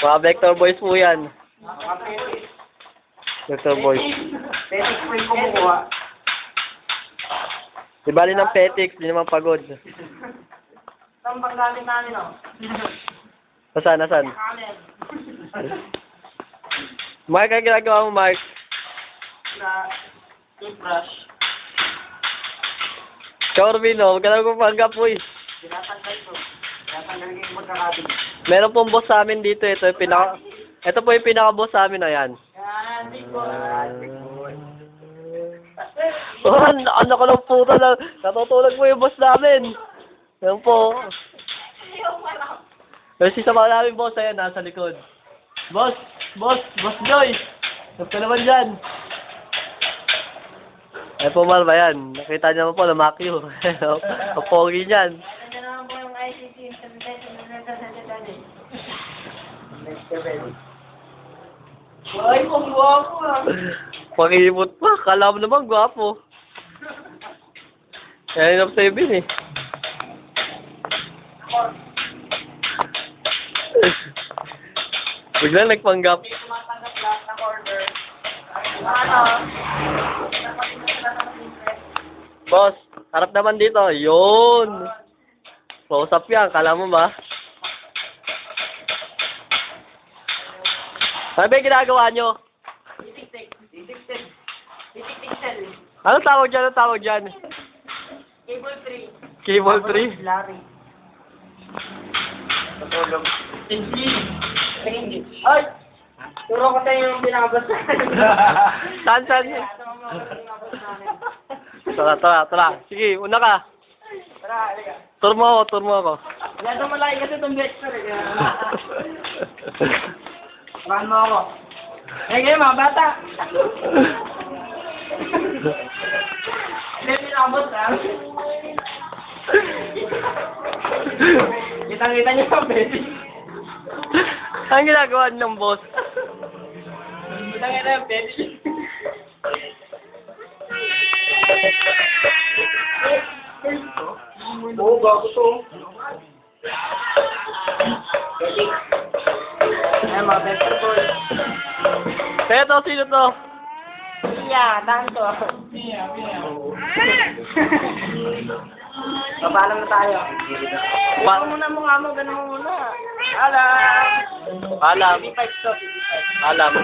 Mga Vector Boys po yan. Vector Boys. Petix po yung kumukuha. Di bali ng Petix, di naman pagod. Saan bang galing namin, oh? Nasaan? Kanin. Mark, ang ginagawa mo, Mark? Na toothbrush. Corvino, huwag ka lang kupanggap po eh. Tinatanggal ko. Tinatanggal ko yung magkakabig. Meron pong boss sa amin dito. Ito po yung pinaka-boss sa amin, ayan. Yan, big boy. Big boy. Oh, ano ka lang puta na. Natutulog mo yung boss namin. Yan po. Pero si sama namin, boss, ayan, nasa likod. Boss Joy. Huwag ka naman dyan. Ayan po, Marva, yan. Nakita niyo naman po, namakyo. Ang pogi niyan. Ano naman po yung ICC? Next level. Ay, kung guwapo ah. Pakimot pa. Kala mo naman, gwapo. Yan yung 7 eh. Biglang nagpanggap. Hindi tumatanggap lahat ng order. Ano? Boss, harap naman dito. Yun. Close up yan. Kala mo ba? Ano ba yung ginagawa nyo? Titik-tik. Titik-tik-tel. Anong tawag dyan? Cable 3. Cable 3? Larry. Patulog. Hindi. Ay! Turo ko tayo yung binabasa. Saan? Tara. Sige, una ka. Tara, halika. Tour mo ako. Wala itong malaki kasi itong vector. Samahan mo ako. Kayo mga bata. Hindi pinabot ha. Kitang-kita niyo pa, baby. Ang ginagawa ng boss? Kitang-kita yung baby. Oo, bago to. Ay, mga vector boy. Eto, sino to? Iya, tanto. Papaalam na tayo. Ikaw muna mukha mo, ganun mo muna. Alam. TV5 to, TV5. Alam.